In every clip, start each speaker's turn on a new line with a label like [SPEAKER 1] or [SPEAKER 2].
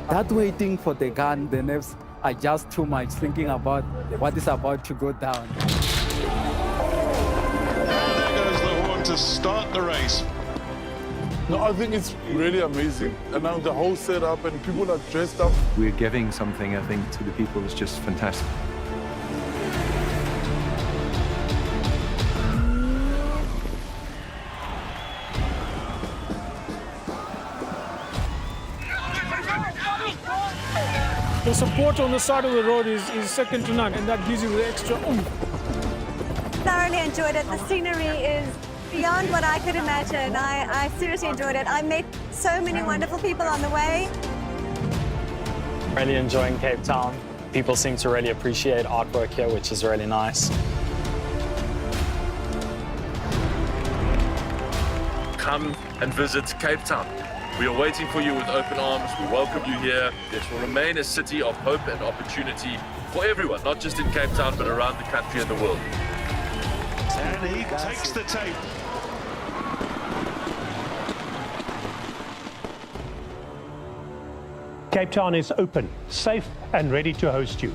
[SPEAKER 1] That waiting for the gun, the nerves are just too much, thinking about what is about to go down.
[SPEAKER 2] And there goes the horn to start the race.
[SPEAKER 3] No, I think it's really amazing. And now the whole setup and people are dressed up.
[SPEAKER 4] We're giving something, I think, to the people that's just fantastic.
[SPEAKER 5] The support on the side of the road is second to none, and that gives you the extra oomph.
[SPEAKER 6] Thoroughly enjoyed it. The scenery is beyond what I could imagine. I seriously enjoyed it. I met so many wonderful people on the way.
[SPEAKER 7] Really enjoying Cape Town. People seem to really appreciate artwork here, which is really nice.
[SPEAKER 8] Come and visit Cape Town. We are waiting for you with open arms. We welcome you here. This will remain a city of hope and opportunity for everyone, not just in Cape Town, but around the country and the world.
[SPEAKER 2] And he takes the tape.
[SPEAKER 9] Cape Town is open, safe, and ready to host you.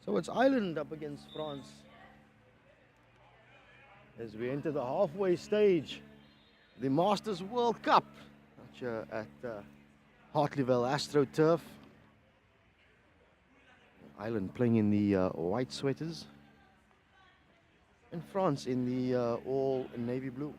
[SPEAKER 10] So it's Ireland up against France as we enter the halfway stage, the Masters World Cup at Hartleyville AstroTurf. Ireland playing in the white sweaters, and France in the all navy blue.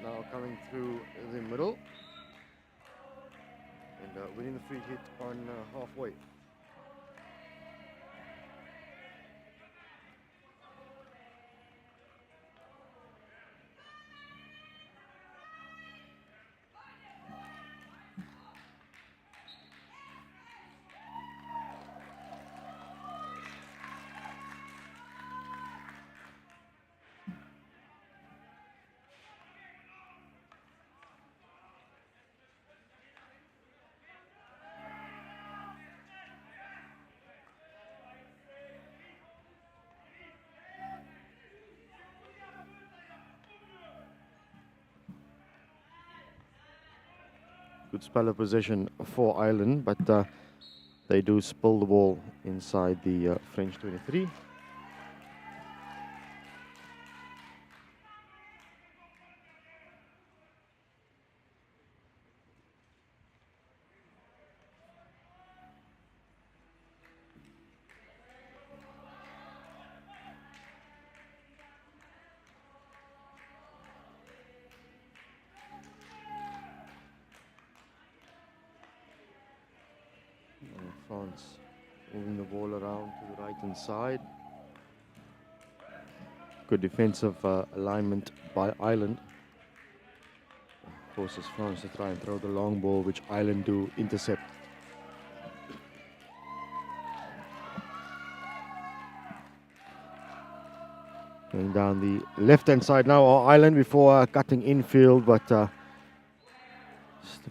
[SPEAKER 10] Now coming through the middle and winning the free hit on halfway. Good spell of possession for Ireland, but they do spill the ball inside the French 23. France moving the ball around to the right hand side. Good defensive alignment by Ireland. Forces France to try and throw the long ball, which Ireland do intercept. Going down the left hand side now, Ireland before cutting infield, but the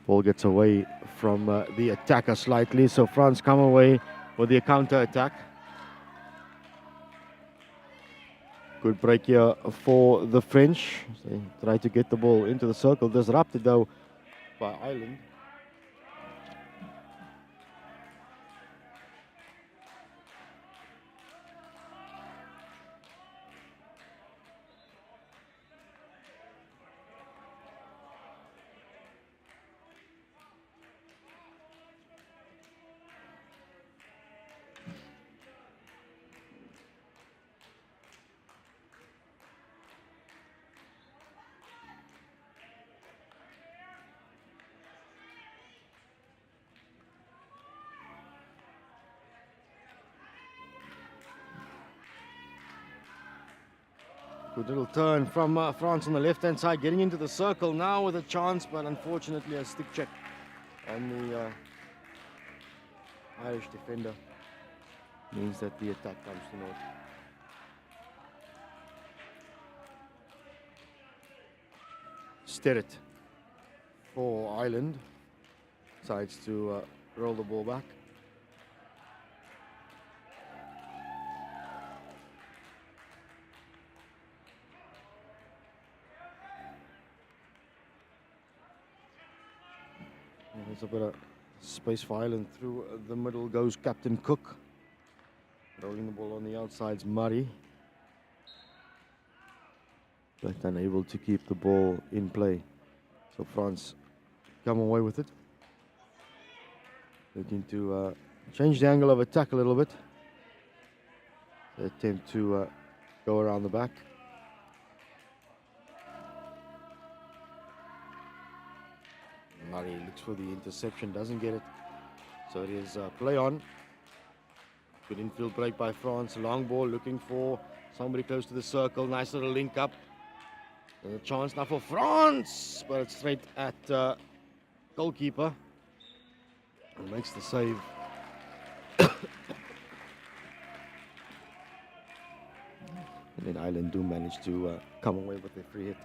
[SPEAKER 10] ball gets away from the attacker slightly, so France come away with the counter attack. Good break here for the French. They try to get the ball into the circle, disrupted though by Ireland. Good little turn from France on the left-hand side, getting into the circle now with a chance, but unfortunately a stick check on the Irish defender means that the attack comes to naught. Sterrett for Ireland decides to roll the ball back. There's a bit of space for Ireland. Through the middle goes Captain Cook. Rolling the ball on the outside's Murray. But unable to keep the ball in play. So France come away with it. Looking to change the angle of attack a little bit. They attempt to go around the back. Murray looks for the interception, doesn't get it. So it is play on. Good infield break by France. Long ball looking for somebody close to the circle. Nice little link up. And a chance now for France, but it's straight at goalkeeper. And makes the save. And then Ireland do manage to come away with a free hit.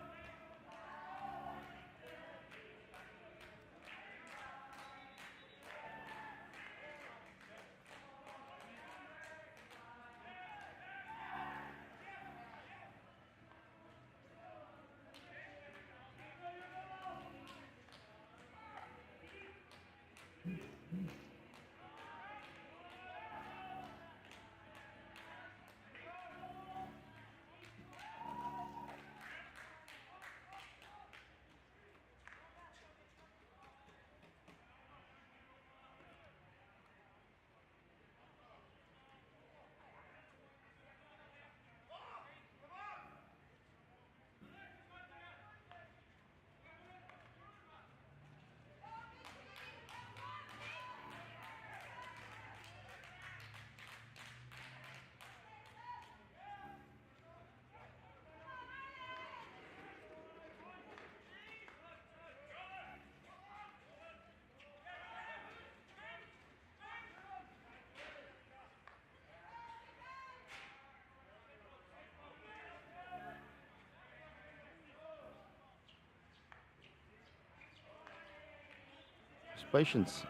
[SPEAKER 10] patience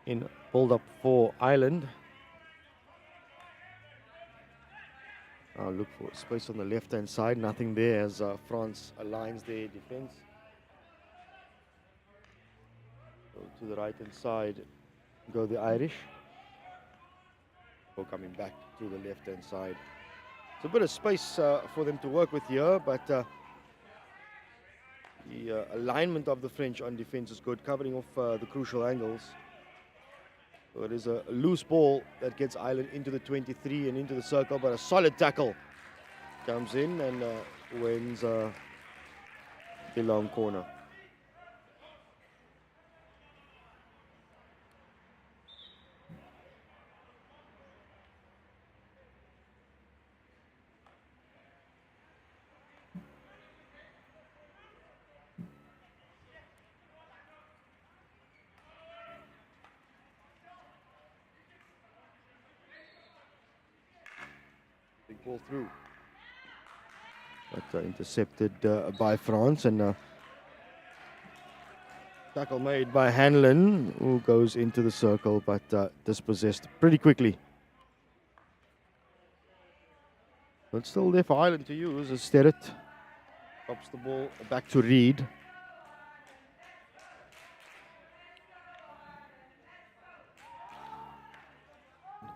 [SPEAKER 10] in build-up for Ireland. I'll look for space on the left-hand side. Nothing there as France aligns their defense. So to the right-hand side go the Irish. Or coming back to the left-hand side. It's a bit of space for them to work with here, but the alignment of the French on defense is good, covering off the crucial angles. So it is a loose ball that gets Ireland into the 23 and into the circle, but a solid tackle comes in and wins the long corner. Big ball through. But intercepted by France, and tackle made by Hanlon, who goes into the circle but dispossessed pretty quickly. But still there for Ireland to use as Sterrett pops the ball back to Reed.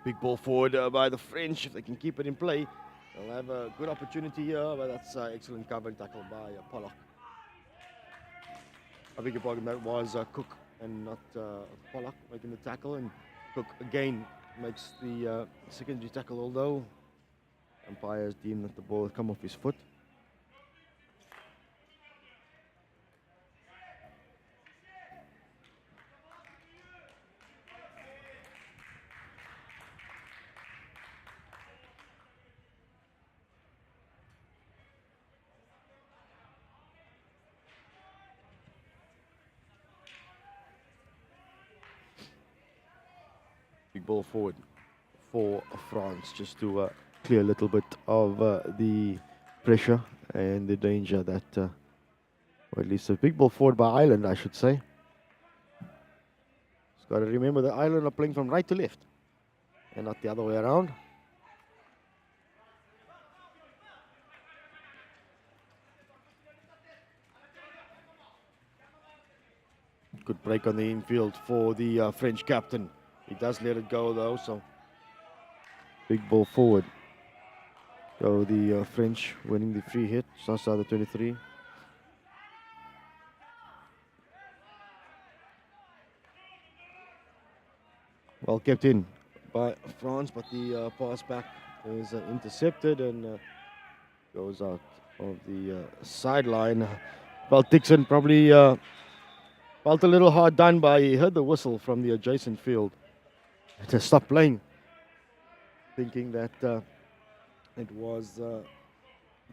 [SPEAKER 10] Big ball forward by the French. If they can keep it in play, they'll have a good opportunity here, but that's excellent cover and tackle by Pollock. I beg your pardon, that was Cook and not Pollock making the tackle, and Cook again makes the secondary tackle, although umpires deem that the ball had come off his foot. Big ball forward for France, just to clear a little bit of the pressure and the danger that, or at least a big ball forward by Ireland, I should say. Just got to remember that Ireland are playing from right to left and not the other way around. Good break on the infield for the French captain. He does let it go though, so big ball forward. Go the French, winning the free hit, just outside the 23. Well kept in by France, but the pass back is intercepted and goes out of the sideline. Well, Dixon probably felt a little hard done by, he heard the whistle from the adjacent field to stop playing, thinking that it was a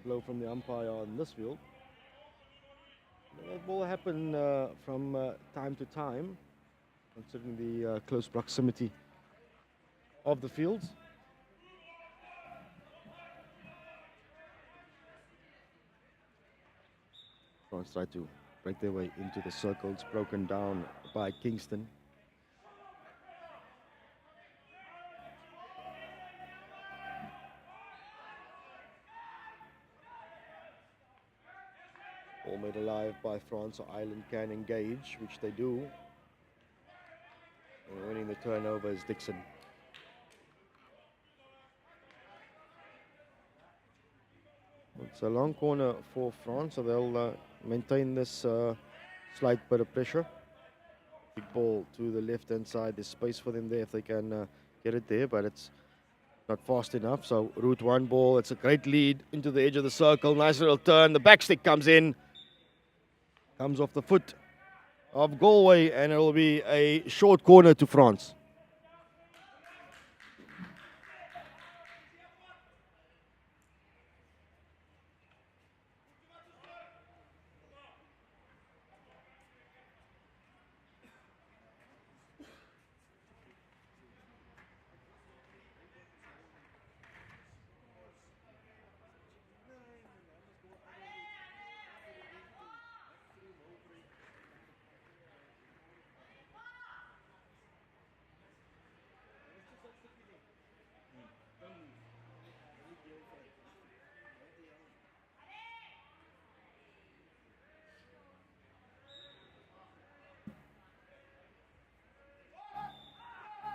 [SPEAKER 10] blow from the umpire on this field. That will happen from time to time, considering the close proximity of the fields. France try to break their way into the circles, broken down by Kingston. All made alive by France, so Ireland can engage, which they do. And winning the turnover is Dixon. It's a long corner for France, so they'll maintain this slight bit of pressure. Big ball to the left-hand side. There's space for them there if they can get it there, but it's not fast enough. So route one ball. It's a great lead into the edge of the circle. Nice little turn. The back stick comes in. Comes off the foot of Galway, and it'll be a short corner to France.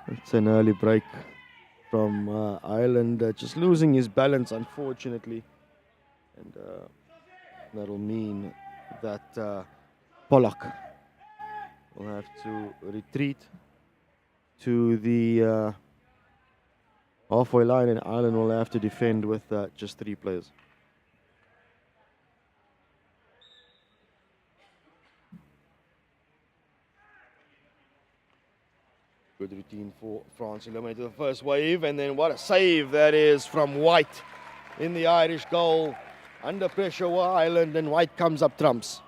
[SPEAKER 10] It's an early break from Ireland, just losing his balance, unfortunately. And that'll mean that Pollock will have to retreat to the halfway line, and Ireland will have to defend with just 3 players. Good routine for France, eliminated the first wave, and then what a save that is from White in the Irish goal. Under pressure were Ireland, and White comes up trumps.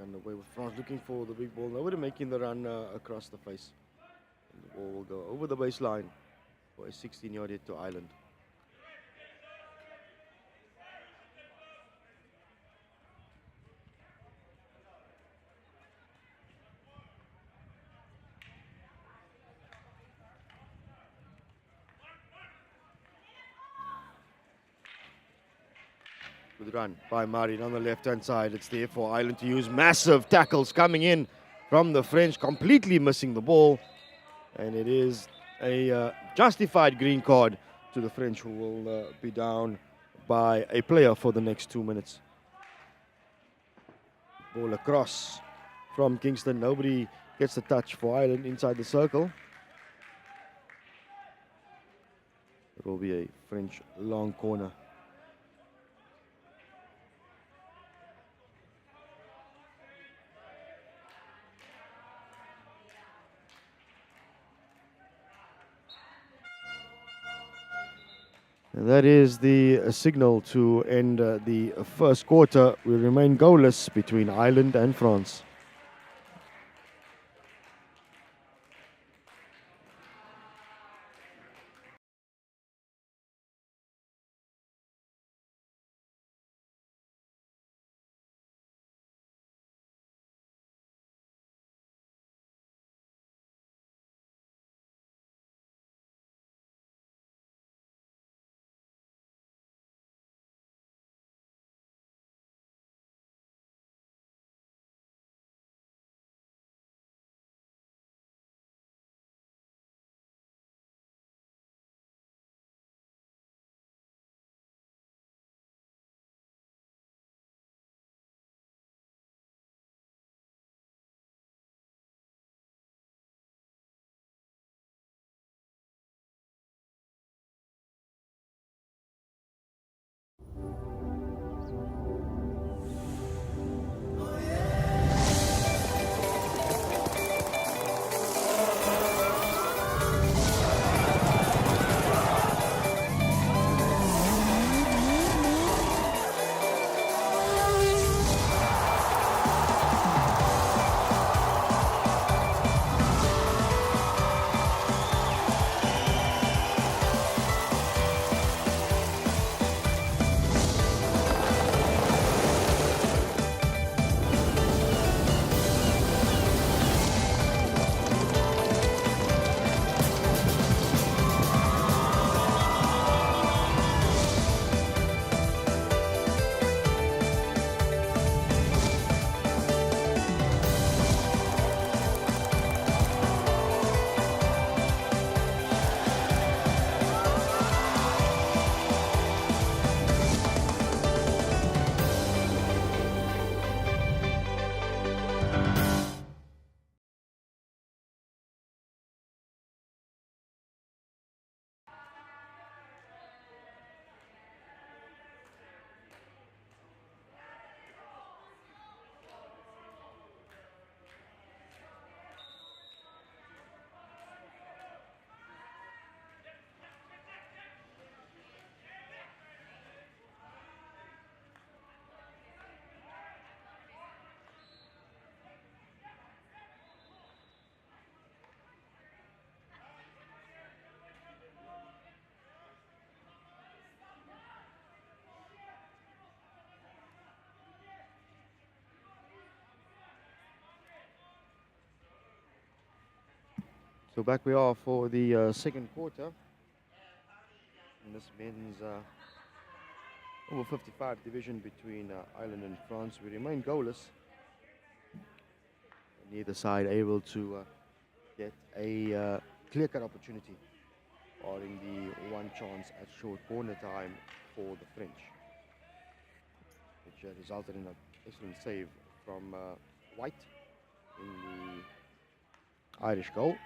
[SPEAKER 10] Underway with France looking for the big ball. Nobody making the run across the face. And the ball will go over the baseline for a 16-yard hit to Ireland. Good run by Marin on the left-hand side. It's there for Ireland to use. Massive tackles coming in from the French, completely missing the ball. And it is a justified green card to the French, who will be down by a player for the next 2 minutes. Ball across from Kingston. Nobody gets the touch for Ireland inside the circle. It will be a French long corner. And that is the signal to end the first quarter. We remain goalless between Ireland and France. So back we are for the second quarter. In this men's over 55 division between Ireland and France. We remain goalless. Neither side able to get a clear-cut opportunity, barring the one chance at short corner time for the French, which resulted in an excellent save from White in the Irish goal.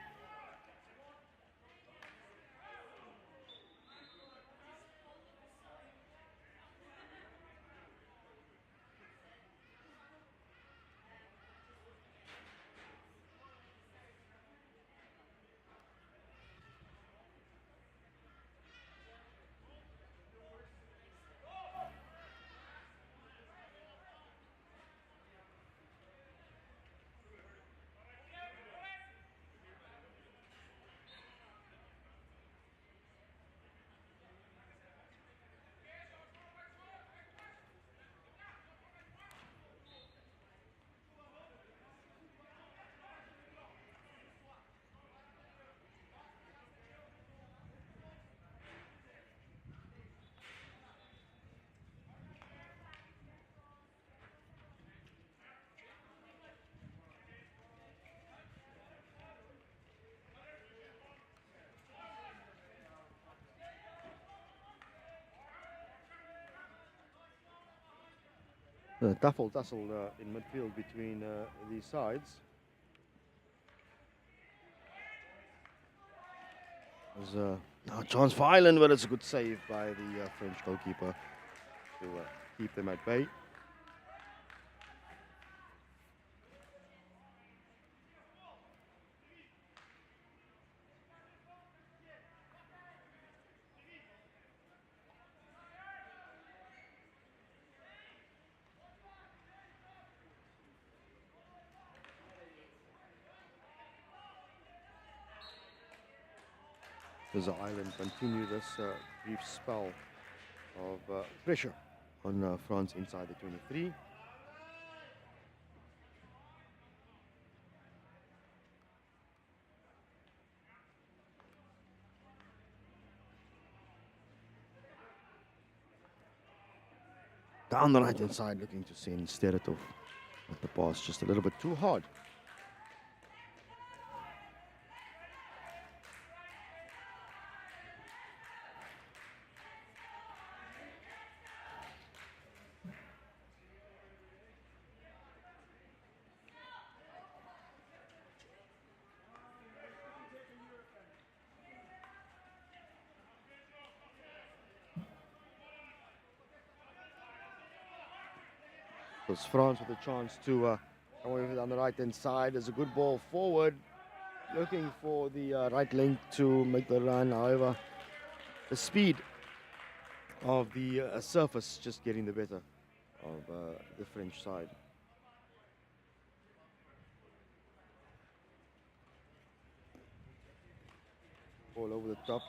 [SPEAKER 10] Tussle in midfield between these sides. There's a chance for Ireland, but it's a good save by the French goalkeeper to keep them at bay. Does Ireland continue this brief spell of pressure on France inside the 23? Down the right hand side, looking to send Steratov at the pass just a little bit too hard. Because France with a chance to come away with it on the right-hand side. There's a good ball forward, looking for the right link to make the run. However, the speed of the surface just getting the better of the French side. Ball over the top.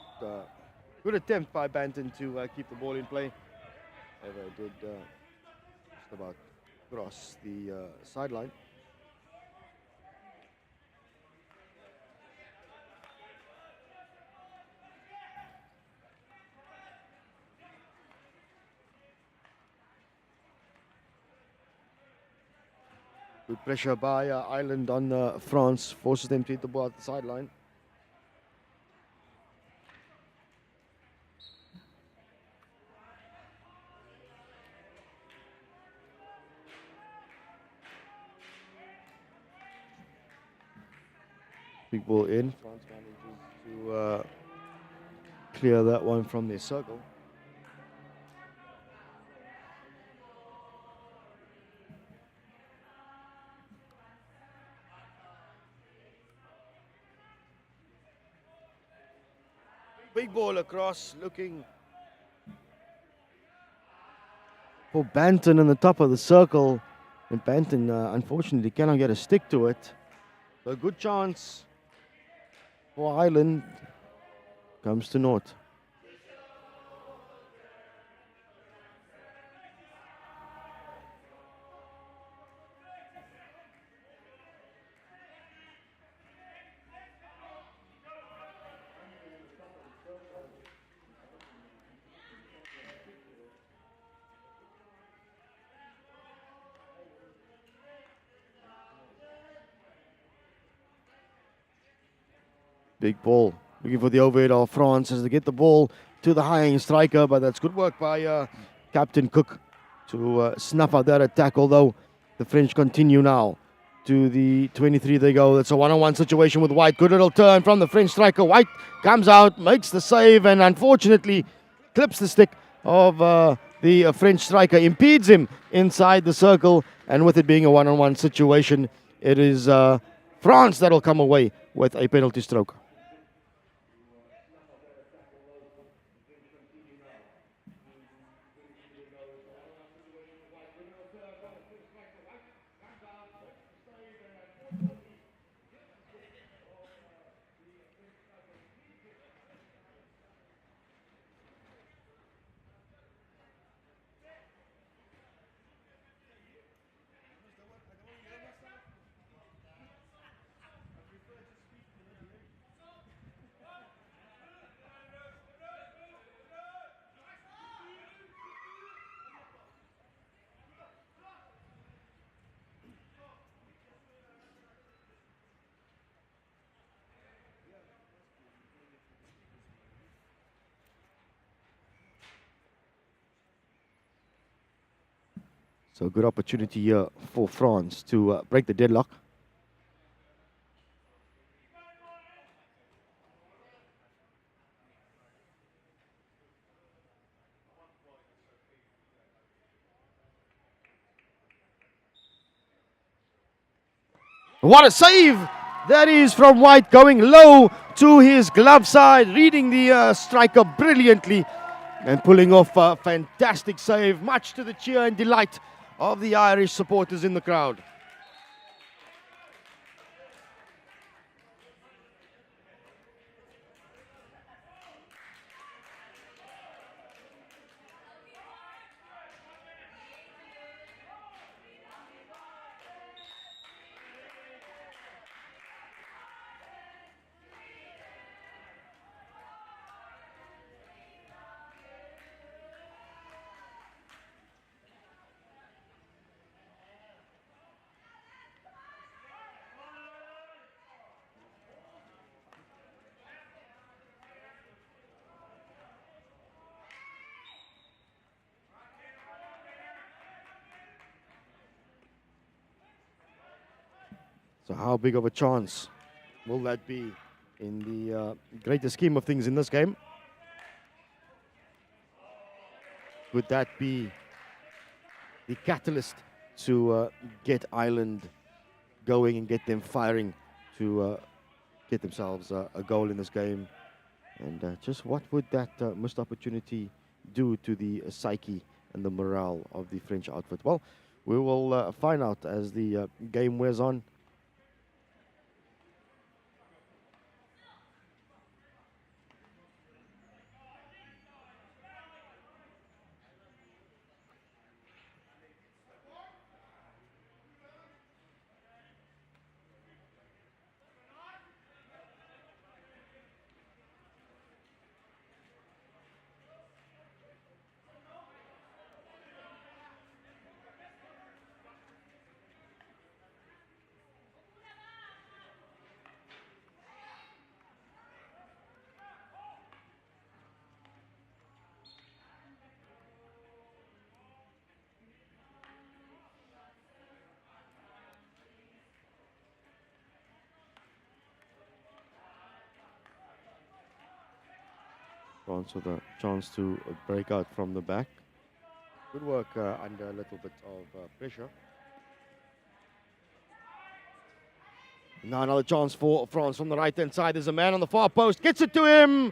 [SPEAKER 10] Good attempt by Banton to keep the ball in play. However, it did just about cross the sideline. Good pressure by Ireland on France, forces them to hit the ball at the sideline. Big ball in. France manages to clear that one from their circle. Big ball across, looking for Banton in the top of the circle. And Banton, unfortunately, cannot get a stick to it. So a good chance for Ireland comes to naught. Big ball. Looking for the overhead of France as they get the ball to the high-end striker, but that's good work by Captain Cook to snuff out that attack, although the French continue now. To the 23 they go. That's a one-on-one situation with White. Good little turn from the French striker. White comes out, makes the save, and unfortunately clips the stick of the French striker, impedes him inside the circle, and with it being a one-on-one situation, it is France that will come away with a penalty stroke. So a good opportunity here for France to break the deadlock. What a save! That is from White, going low to his glove side, reading the striker brilliantly and pulling off a fantastic save, much to the cheer and delight of the Irish supporters in the crowd. So how big of a chance will that be in the greater scheme of things in this game? Would that be the catalyst to get Ireland going and get them firing to get themselves a goal in this game? And just what would that missed opportunity do to the psyche and the morale of the French outfit? Well, we will find out as the game wears on. France with a chance to break out from the back. Good work under a little bit of pressure. Now another chance for France from the right-hand side. There's a man on the far post. Gets it to him.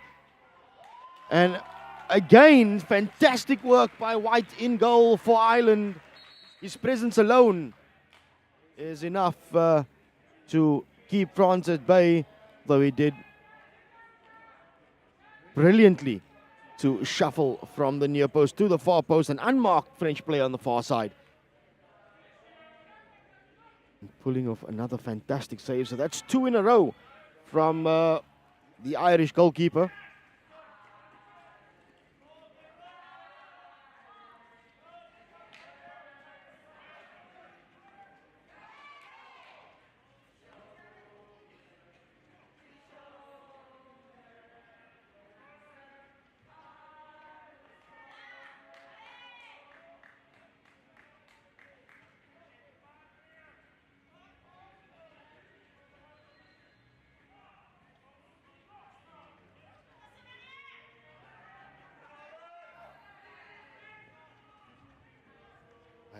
[SPEAKER 10] And again, fantastic work by White in goal for Ireland. His presence alone is enough to keep France at bay, though he did brilliantly to shuffle from the near post to the far post, an unmarked French player on the far side. And pulling off another fantastic save, so that's 2 in a row from the Irish goalkeeper.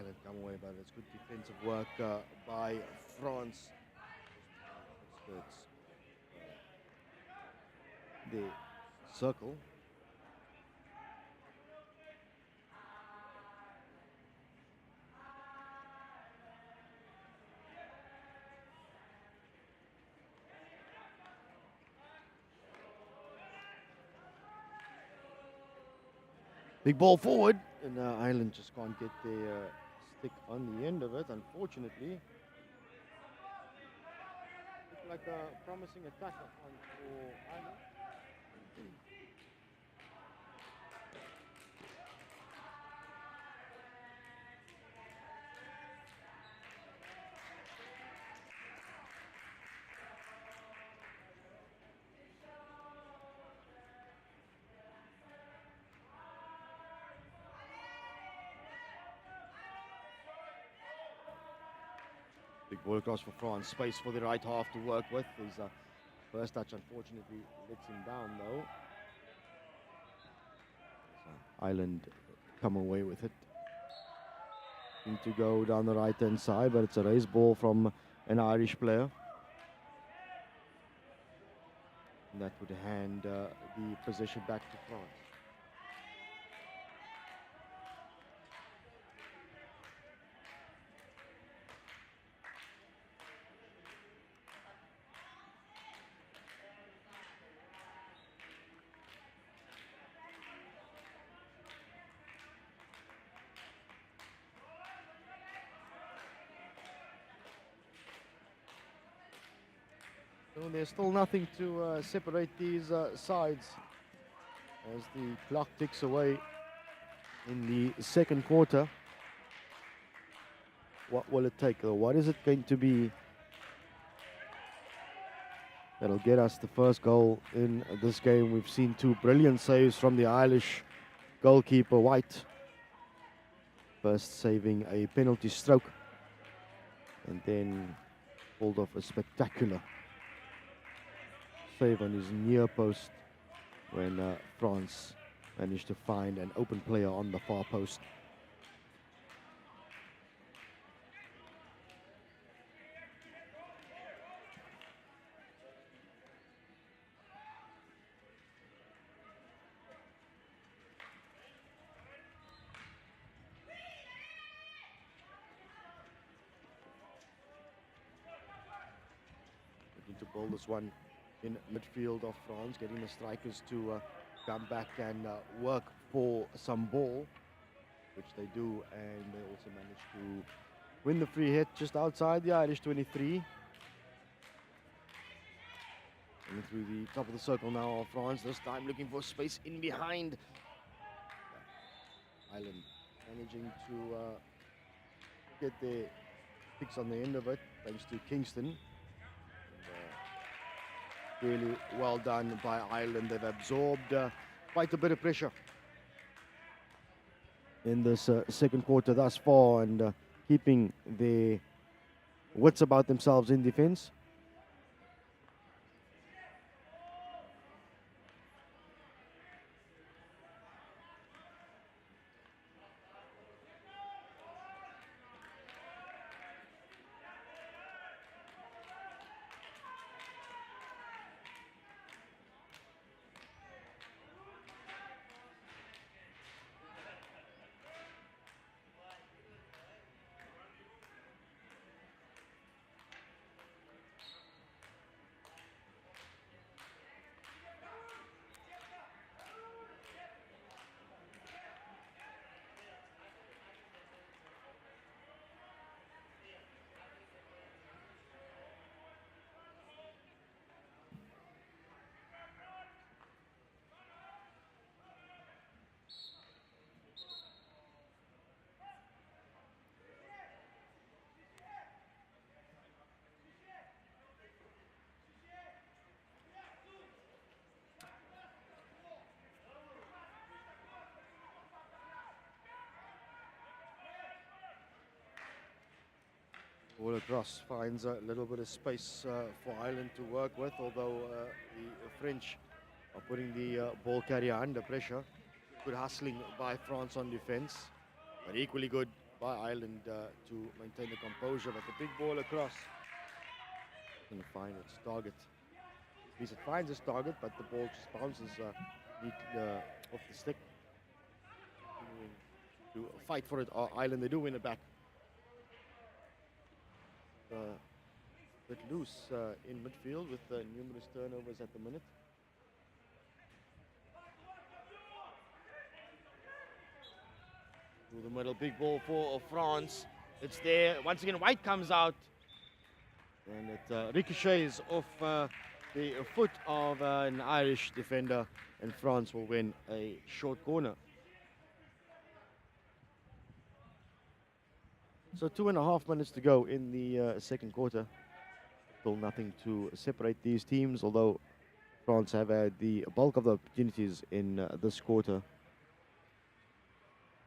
[SPEAKER 10] Ireland come away, but it's good defensive work by France. Skirts the circle. Big ball forward, and Ireland just can't get their stick on the end of it, unfortunately. Looks like a promising attack on for Ireland. Big ball across for France. Space for the right half to work with. His first touch, unfortunately, lets him down, though. So Ireland come away with it. Need to go down the right-hand side, but it's a raised ball from an Irish player. And that would hand the possession back to France. So there's still nothing to separate these sides as the clock ticks away in the second quarter. What will it take, though? What is it going to be that'll get us the first goal in this game? We've seen two brilliant saves from the Irish goalkeeper, White. First saving a penalty stroke, and then pulled off a spectacular save on his near post when France managed to find an open player on the far post. Looking to bowl this one in midfield of France, getting the strikers to come back and work for some ball, which they do, and they also manage to win the free hit just outside the Irish 23. Coming through the top of the circle now of France, this time looking for space in behind. Ireland managing to get their picks on the end of it, thanks to Kingston. Really well done by Ireland. They've absorbed quite a bit of pressure in this second quarter thus far, and keeping their wits about themselves in defense. All across finds a little bit of space for Ireland to work with, although the French are putting the ball carrier under pressure. Good hustling by France on defense, but equally good by Ireland to maintain the composure, but the big ball across going to find its target. At least it finds its target, but the ball just bounces off the stick. To fight for it, Ireland, they do win it back. A bit loose in midfield with numerous turnovers at the minute. Through the middle, big ball for France. It's there. Once again, White comes out. And it ricochets off the foot of an Irish defender. And France will win a short corner. So 2.5 minutes to go in the second quarter. Still nothing to separate these teams, although France have had the bulk of the opportunities in this quarter.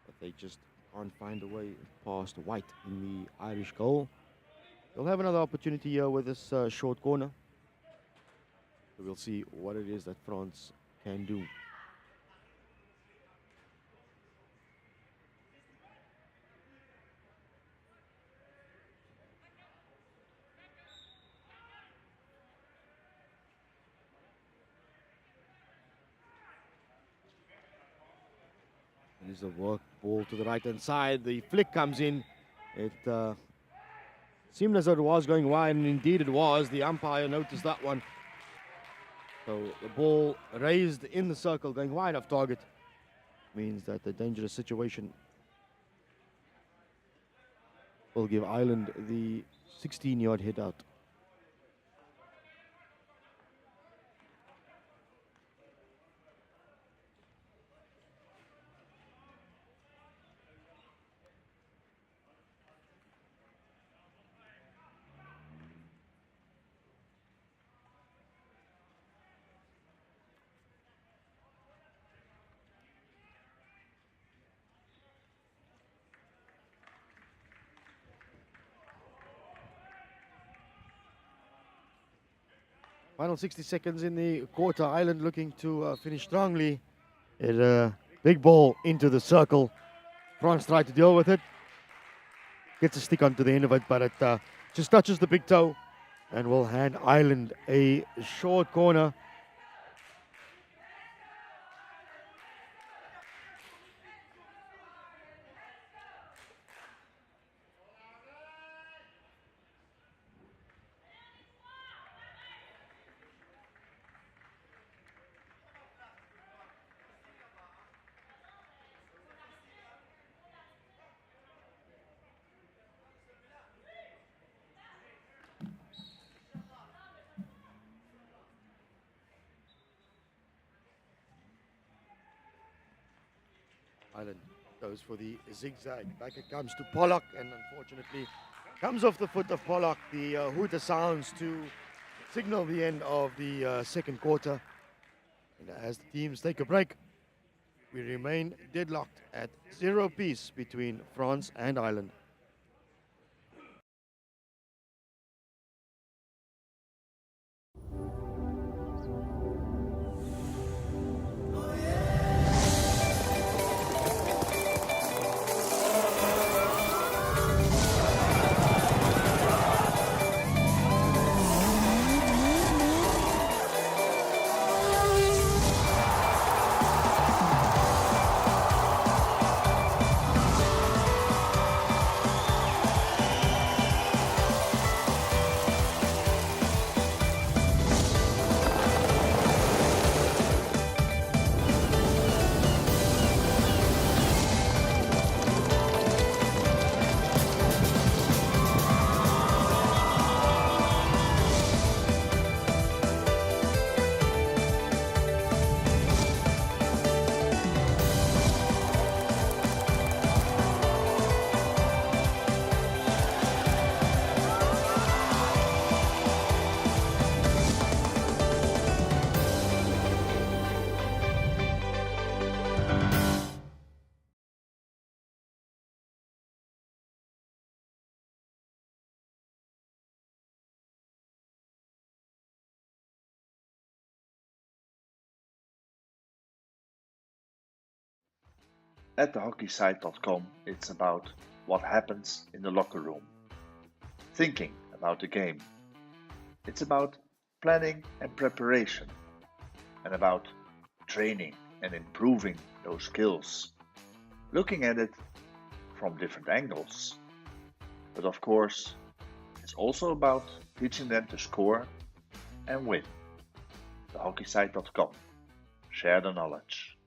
[SPEAKER 10] But they just can't find a way past White in the Irish goal. They'll have another opportunity here with this short corner. So we'll see what it is that France can do. Here's the work ball to the right-hand side. The flick comes in. It seemed as though it was going wide, and indeed it was. The umpire noticed that one. So the ball raised in the circle, going wide of target, means that the dangerous situation will give Ireland the 16-yard hit out. Final 60 seconds in the quarter. Ireland looking to finish strongly. A big ball into the circle. France tried to deal with it. Gets a stick onto the end of it, but it just touches the big toe and will hand Ireland a short corner. Ireland goes for the zigzag. Back it comes to Pollock, and unfortunately comes off the foot of Pollock. The hooter sounds to signal the end of the second quarter. And as the teams take a break, we remain deadlocked at 0 apiece between France and Ireland.
[SPEAKER 11] At thehockeysite.com, it's about what happens in the locker room, thinking about the game. It's about planning and preparation, and about training and improving those skills, looking at it from different angles. But of course, it's also about teaching them to score and win. TheHockeySite.com. Share the knowledge.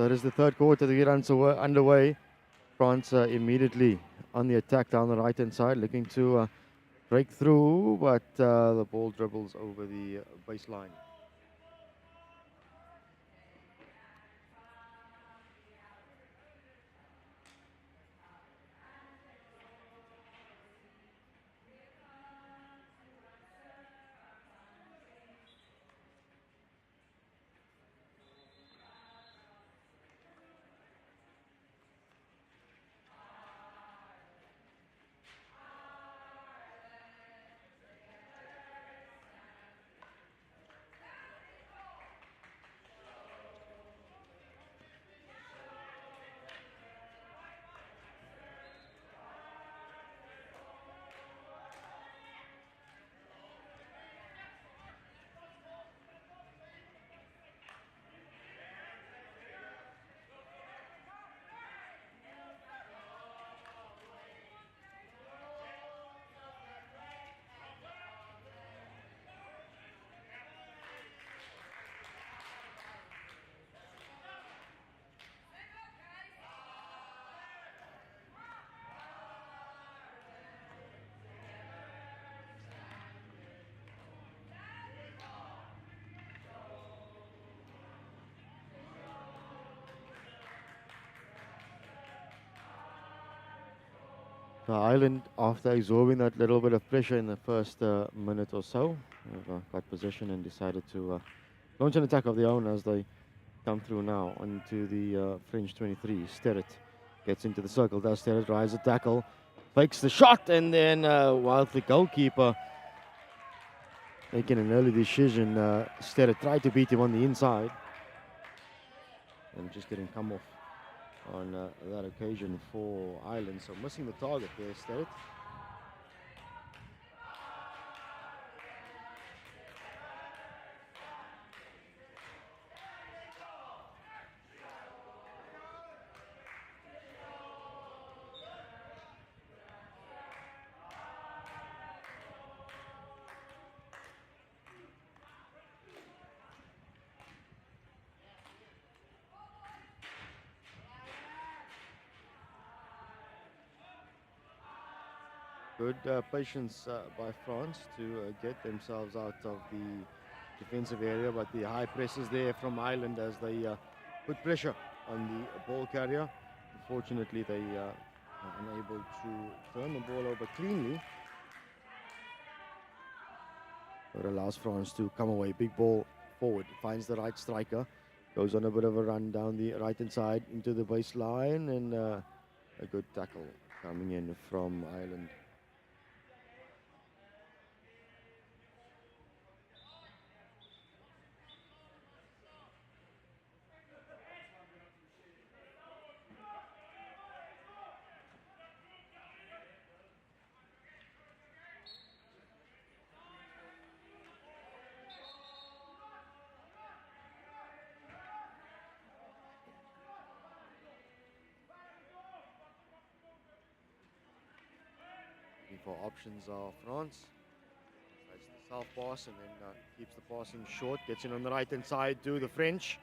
[SPEAKER 10] So it is the third quarter to get underway. France immediately on the attack down the right-hand side, looking to break through, but the ball dribbles over the baseline. Ireland, after absorbing that little bit of pressure in the first minute or so, have got possession and decided to launch an attack of their own as they come through now onto the French 23. Sterret gets into the circle. Does Sterret rise a tackle, fakes the shot, and then while the goalkeeper making an early decision, Sterret tried to beat him on the inside and just didn't come off on that occasion for Ireland. So missing the target there, Sterret. Good patience by France to get themselves out of the defensive area, but the high press is there from Ireland as they put pressure on the ball carrier. Unfortunately, they are unable to turn the ball over cleanly. It allows France to come away. Big ball forward, finds the right striker, goes on a bit of a run down the right-hand side into the baseline, and a good tackle coming in from Ireland. For options are France. That's the south pass and then keeps the passing short. Gets in on the right hand side to the French.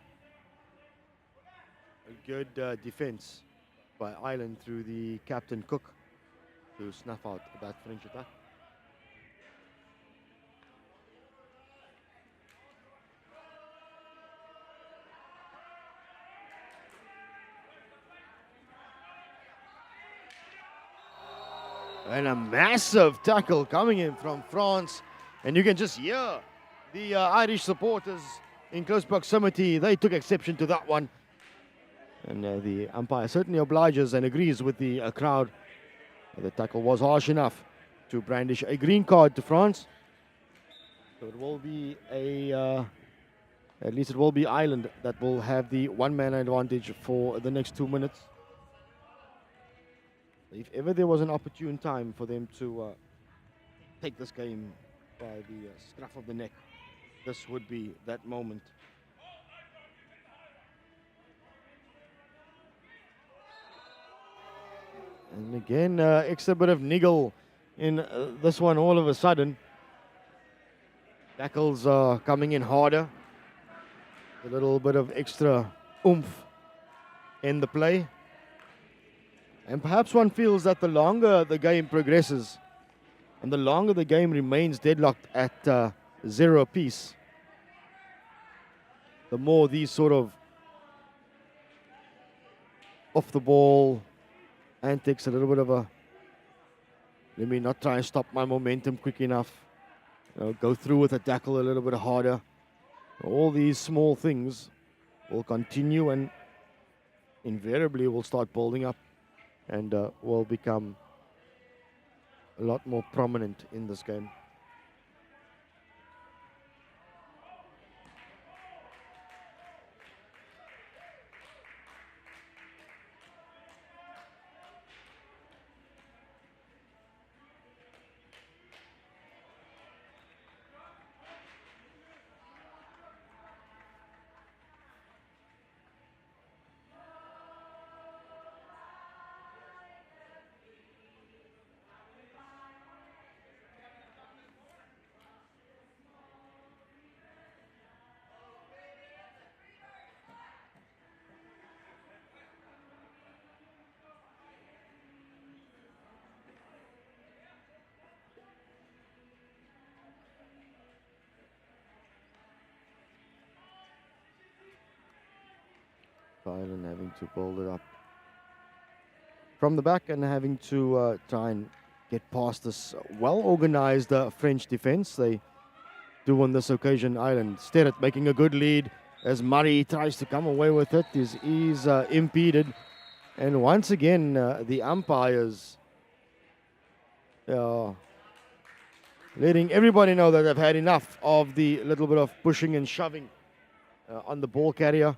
[SPEAKER 10] A good defense by Ireland through the captain Cook to snuff out that French attack. And a massive tackle coming in from France. And you can just hear the Irish supporters in close proximity. They took exception to that one. And the umpire certainly obliges and agrees with the crowd. The tackle was harsh enough to brandish a green card to France. So it will be at least it will be Ireland that will have the one-man advantage for the next 2 minutes. If ever there was an opportune time for them to take this game by the scruff of the neck, this would be that moment. And again, extra bit of niggle in this one all of a sudden. Tackles are coming in harder. A little bit of extra oomph in the play. And perhaps one feels that the longer the game progresses and the longer the game remains deadlocked at 0 apiece, the more these sort of off the ball antics, a little bit of a, let me not try and stop my momentum quick enough, go through with a tackle a little bit harder. All these small things will continue and invariably will start building up and will become a lot more prominent in this game. Ireland having to build it up from the back and having to try and get past this well-organized French defense. They do on this occasion. Ireland Sterrett making a good lead as Murray tries to come away with it. He's impeded. And once again, the umpires letting everybody know that they've had enough of the little bit of pushing and shoving on the ball carrier.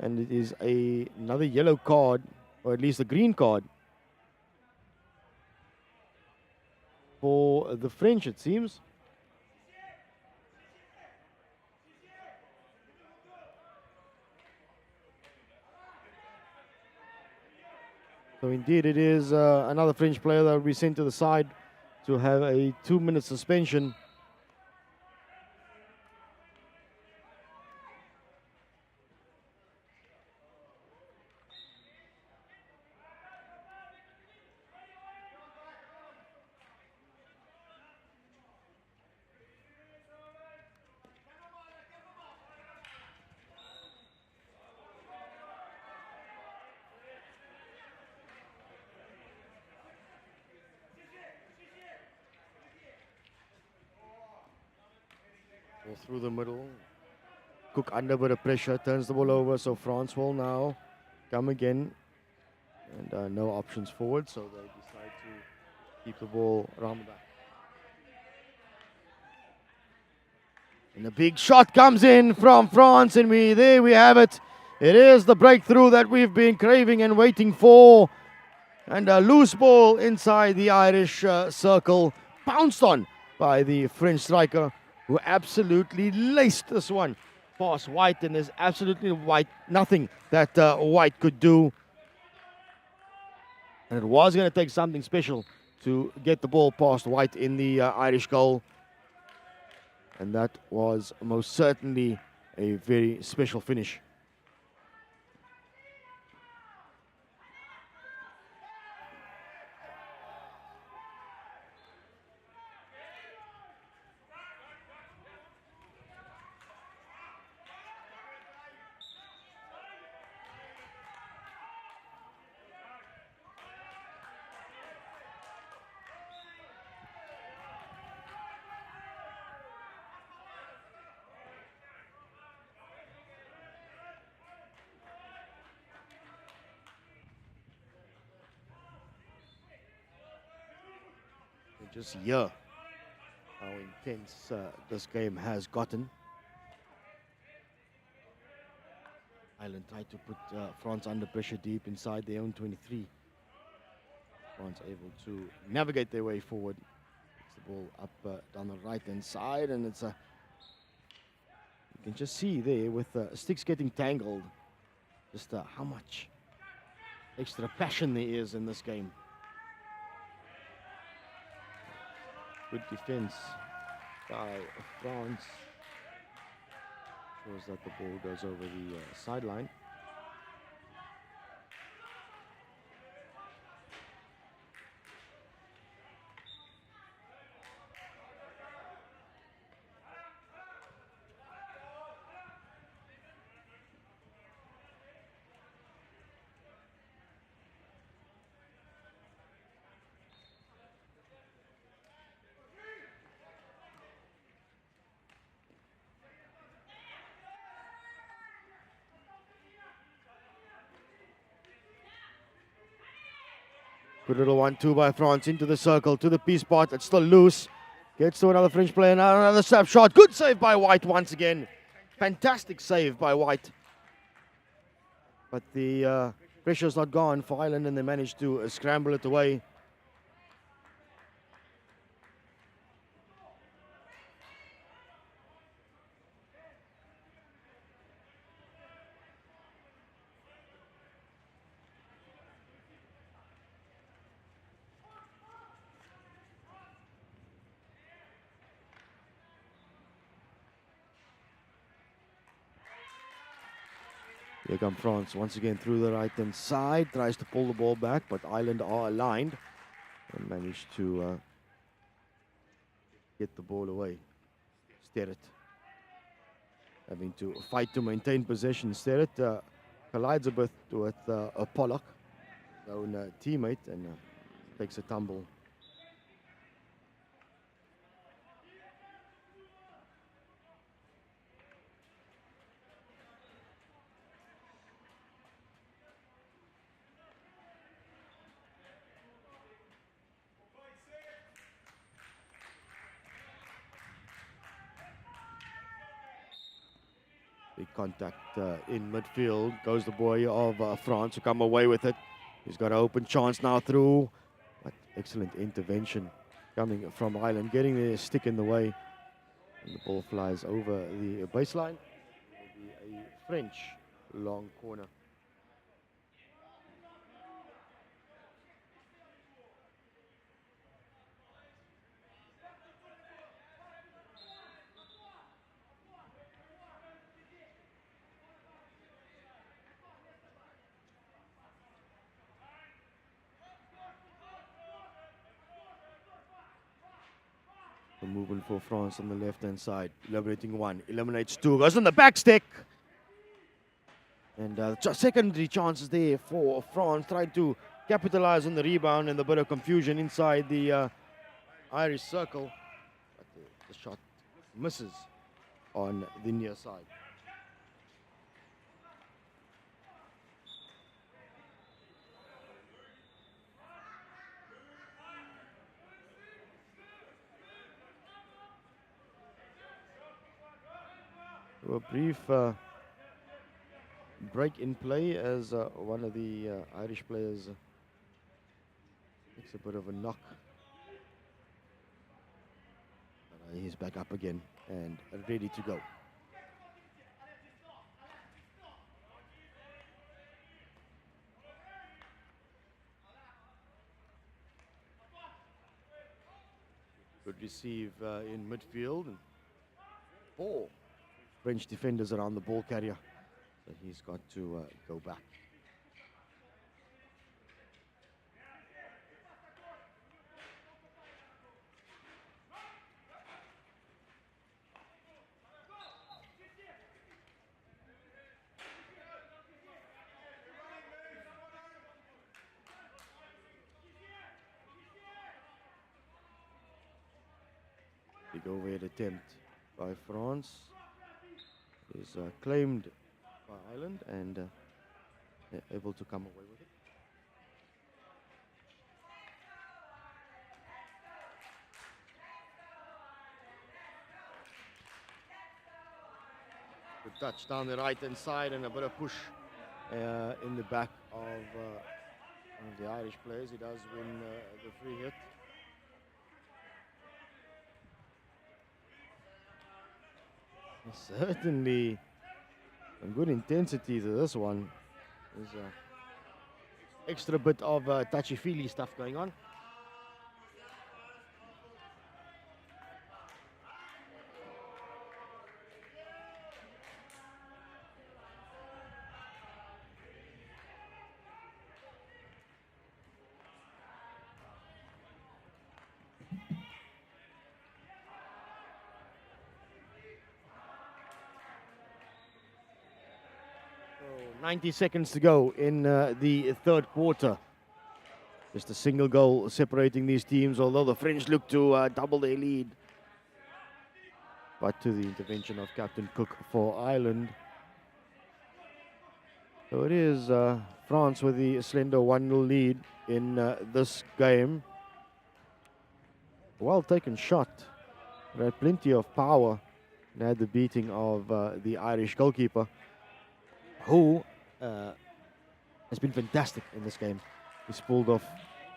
[SPEAKER 10] And it is another yellow card, or at least a green card, for the French, it seems. So indeed, it is another French player that will be sent to the side to have a 2-minute suspension. Through the middle. Cook under a bit of pressure, turns the ball over, so France will now come again. And no options forward, so they decide to keep the ball around the back. And a big shot comes in from France, and there we have it. It is the breakthrough that we've been craving and waiting for. And a loose ball inside the Irish circle, pounced on by the French striker, who absolutely laced this one past White, and there's absolutely nothing that White could do. And it was going to take something special to get the ball past White in the Irish goal. And that was most certainly a very special finish. Just hear how intense this game has gotten. Ireland tried to put France under pressure deep inside their own 23. France able to navigate their way forward. It's the ball up down the right-hand side, and it's you can just see there with sticks getting tangled, just how much extra passion there is in this game. Good defense by France. Shows that the ball goes over the sideline. Good little 1-2 by France into the circle, to the P spot. It's still loose. Gets to another French player, now another snap shot. Good save by White once again. Fantastic save by White. But the pressure's not gone for Ireland, and they managed to scramble it away. Here come France once again through the right-hand side. Tries to pull the ball back, but Ireland are aligned and managed to get the ball away. Sterrett having to fight to maintain possession. Sterrett collides a bit with Pollock, his own teammate, and takes a tumble. Big contact in midfield. Goes the boy of France to come away with it. He's got an open chance now through. But excellent intervention coming from Ireland, getting their stick in the way. And the ball flies over the baseline. It will be a French long corner. The movement for France on the left-hand side. Eliminating one, eliminates two, goes on the back stick. And secondary chances there for France. Tried to capitalize on the rebound and the bit of confusion inside the Irish circle. But the shot misses on the near side. A brief break in play as one of the Irish players takes a bit of a knock. But, he's back up again and ready to go. Good receive in midfield. And ball. French defenders around the ball carrier, so he's got to go back. Big overhead attempt by France. Is claimed by Ireland and they're able to come away with it. Good touch down the right hand side and a bit of push in the back of one of the Irish players. He does win the free hit. Certainly some good intensity to this one. There's an extra bit of touchy-feely stuff going on. So 90 seconds to go in the third quarter. Just a single goal separating these teams, although the French look to double their lead. But to the intervention of Captain Cook for Ireland. So it is France with the slender 1-0 lead in this game. Well taken shot. They had plenty of power and had the beating of the Irish goalkeeper, who has been fantastic in this game. He's pulled off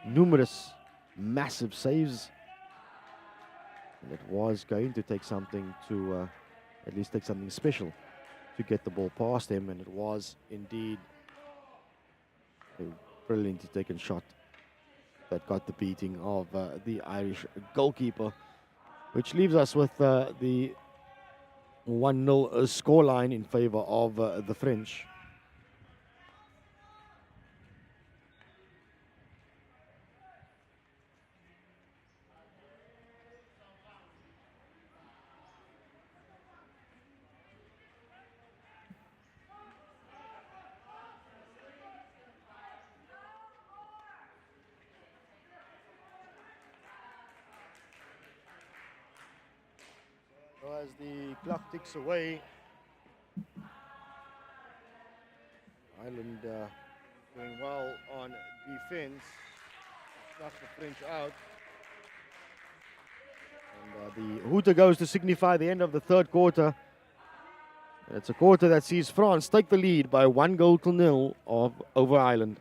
[SPEAKER 10] numerous massive saves. And it was going to take something to at least take something special to get the ball past him, and it was indeed a brilliantly taken shot that got the beating of the Irish goalkeeper, which leaves us with the 1-0 scoreline in favor of the French. So as the clock ticks away, Ireland doing well on defense, knocks the French out. And the hooter goes to signify the end of the third quarter. It's a quarter that sees France take the lead by 1-0 over Ireland.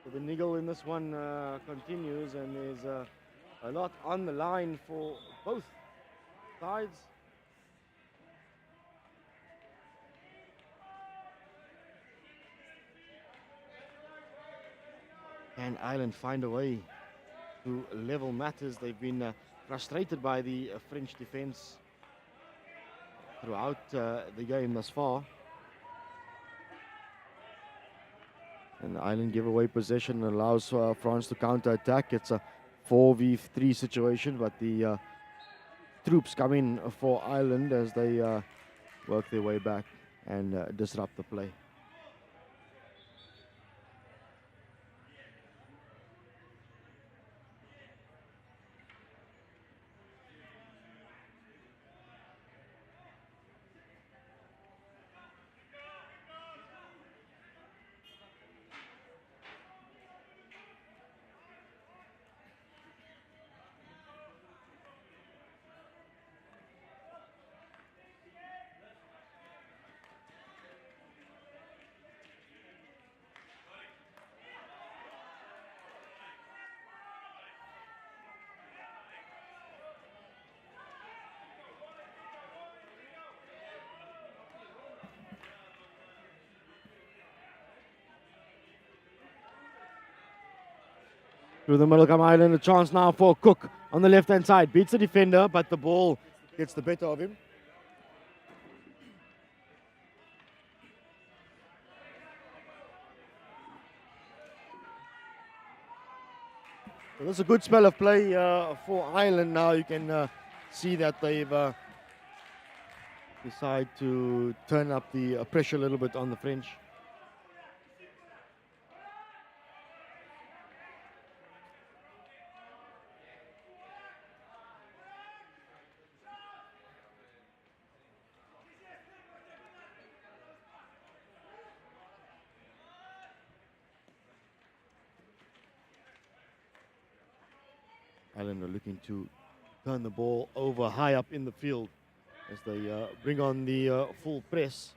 [SPEAKER 10] So the niggle in this one continues, and there's a lot on the line for both sides. Can Ireland find a way to level matters? They've been frustrated by the French defense throughout the game thus far. And Ireland give away possession and allows France to counter-attack. It's a 4v3 situation, but the troops come in for Ireland as they work their way back and disrupt the play. Through the middle come Ireland, a chance now for Cook on the left-hand side. Beats the defender, but the ball gets the better of him. So this is a good spell of play for Ireland now. You can see that they've decided to turn up the pressure a little bit on the French. Ireland are looking to turn the ball over high up in the field as they bring on the full press.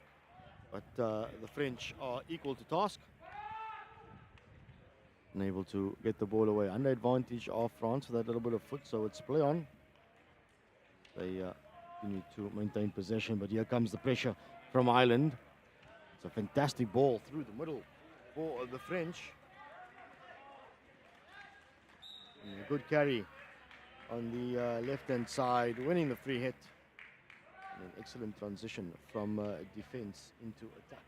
[SPEAKER 10] But the French are equal to task. Unable to get the ball away. Under advantage of France with that little bit of foot, so it's play on. They continue to maintain possession, but here comes the pressure from Ireland. It's a fantastic ball through the middle for the French. And a good carry on the left-hand side, winning the free hit. And an excellent transition from defense into attack.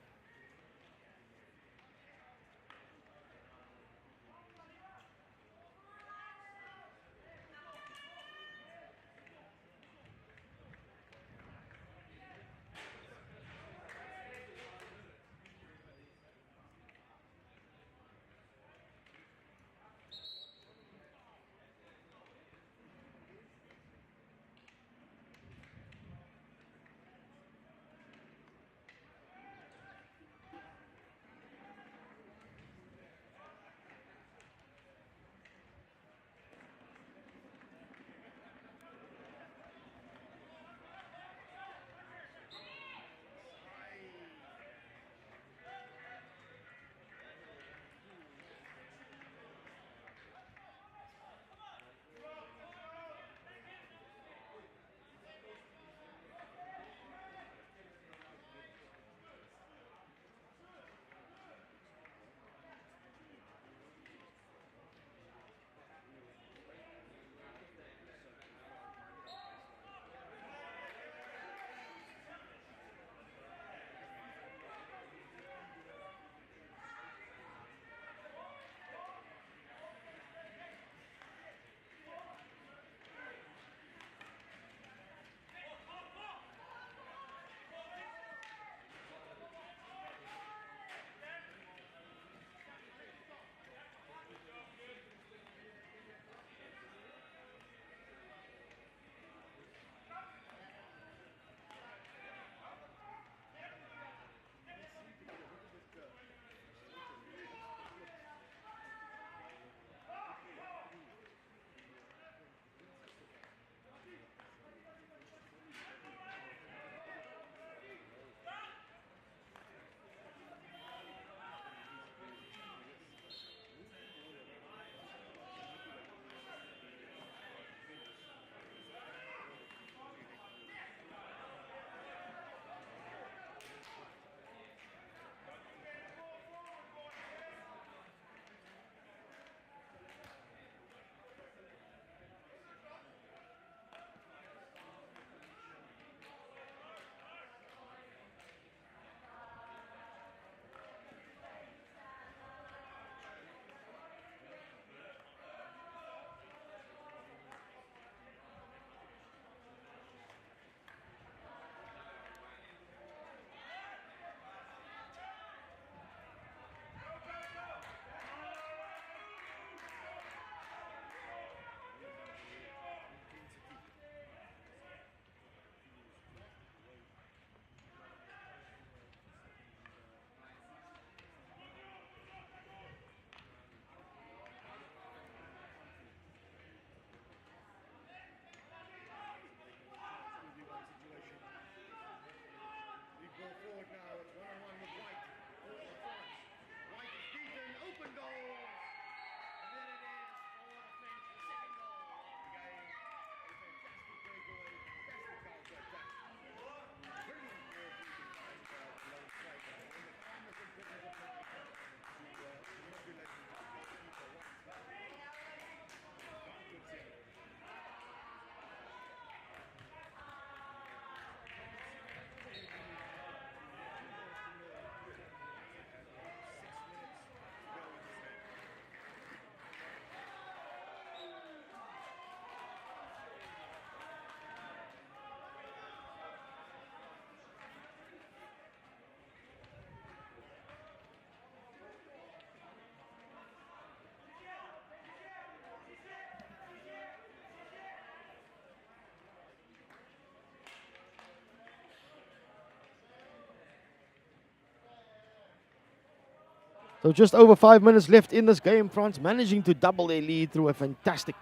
[SPEAKER 10] So just over 5 minutes left in this game. France managing to double their lead through a fantastic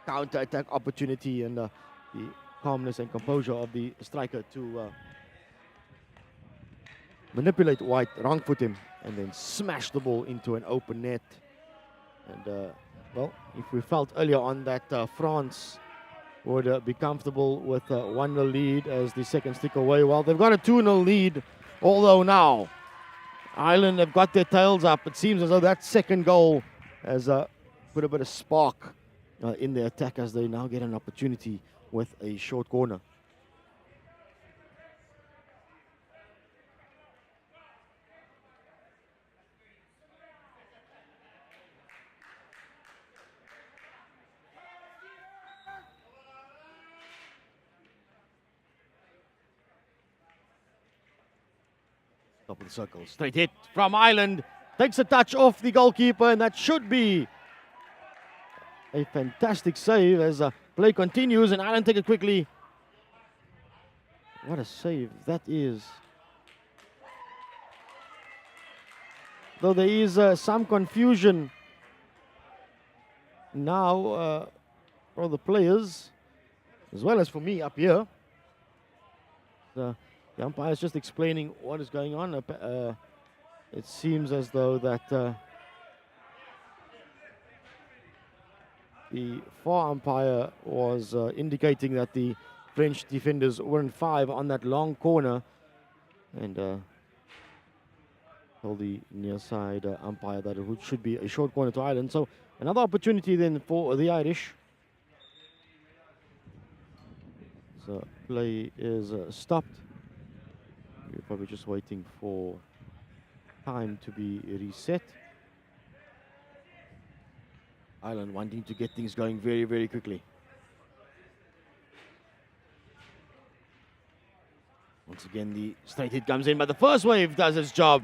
[SPEAKER 10] counter-attack opportunity, and the calmness and composure of the striker to manipulate White, wrong-foot him, and then smash the ball into an open net. And, well, if we felt earlier on that France would be comfortable with a 1-0 lead as the second stick away, well, they've got a 2-0 lead, although now Ireland have got their tails up. It seems as though that second goal has put a bit of spark in their attack as they now get an opportunity with a short corner. Top of the circle, straight hit from Ireland, takes a touch off the goalkeeper, and that should be a fantastic save as play continues, and Ireland take it quickly. What a save that is. Though there is some confusion now for the players, as well as for me up here. The umpire is just explaining what is going on. It seems as though that the FAR umpire was indicating that the French defenders were in 5 on that long corner, and told the near side umpire that it should be a short corner to Ireland. So another opportunity then for the Irish. So play is stopped. We're probably just waiting for time to be reset. Ireland wanting to get things going very, very quickly. Once again, the straight hit comes in, but the first wave does its job.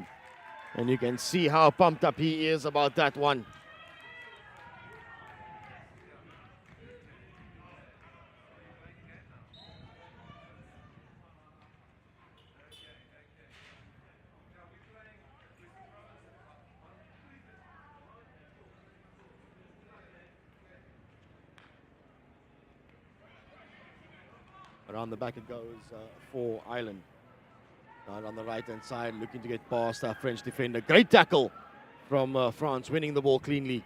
[SPEAKER 10] And you can see how pumped up he is about that one. Around the back it goes for Ireland. Now on the right-hand side, looking to get past our French defender. Great tackle from France, winning the ball cleanly.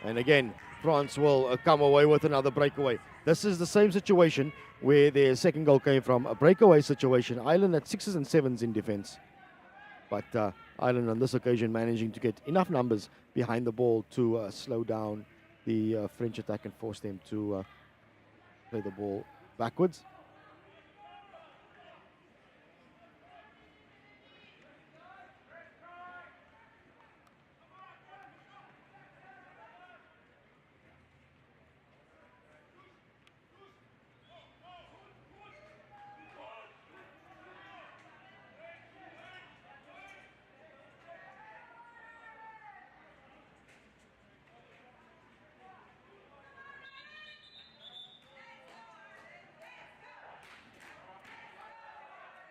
[SPEAKER 10] And again, France will come away with another breakaway. This is the same situation where their second goal came from. A breakaway situation. Ireland at 6s and 7s in defense. But Ireland on this occasion managing to get enough numbers behind the ball to slow down the French attack and force them to play the ball backwards.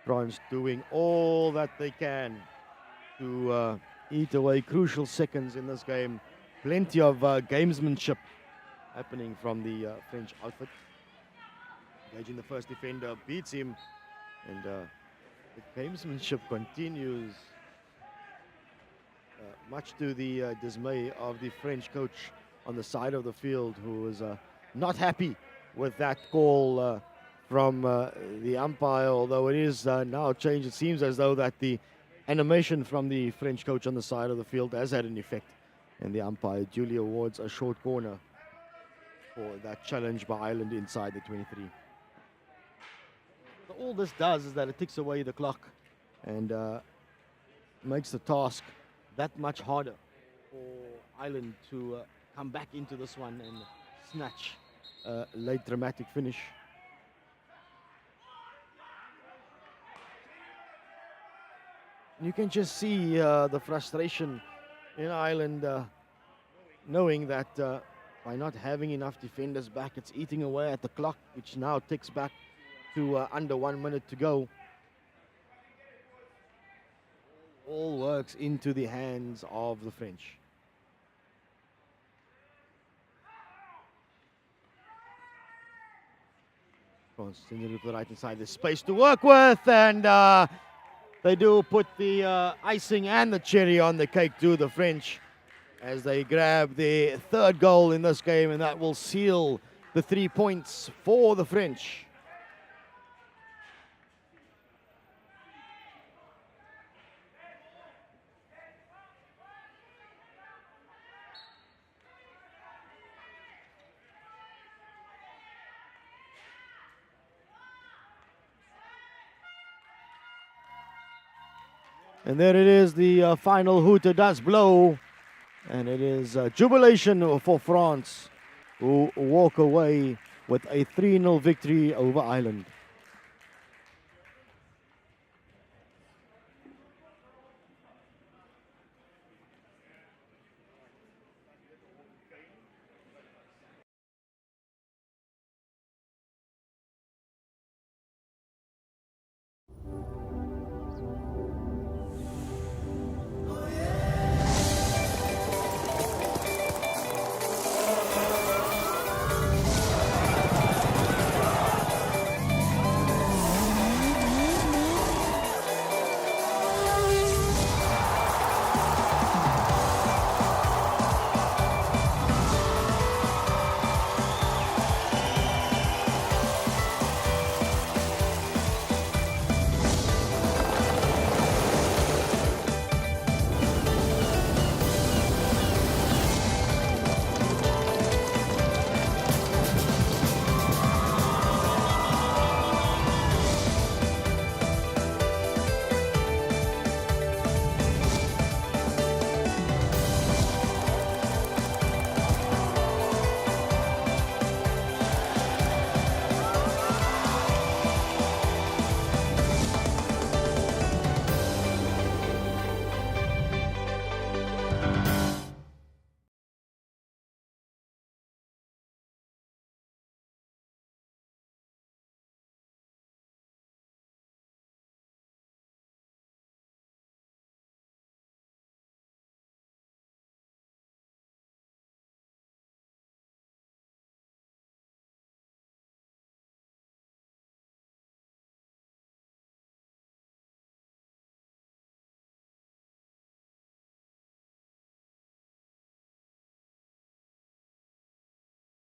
[SPEAKER 10] France doing all that they can to eat away crucial seconds in this game. Plenty of gamesmanship happening from the French outfit. Engaging the first defender, beats him, and the gamesmanship continues. Much to the dismay of the French coach on the side of the field, who is not happy with that call from the umpire, although it is now changed. It seems as though that the animation from the French coach on the side of the field has had an effect, and the umpire duly awards a short corner for that challenge by Ireland inside the 23. So all this does is that it takes away the clock and makes the task that much harder for Ireland to come back into this one and snatch a late dramatic finish. You can just see the frustration in Ireland, knowing that by not having enough defenders back, it's eating away at the clock, which now ticks back to under 1 minute to go. all works into the hands of the French. France sends it to the right hand side. There's space to work with, and they do put the icing and the cherry on the cake to the French as they grab the third goal in this game, and that will seal the 3 points for the French. And there it is, the final hooter does blow. And it is jubilation for France, who walk away with a 3-0 victory over Ireland.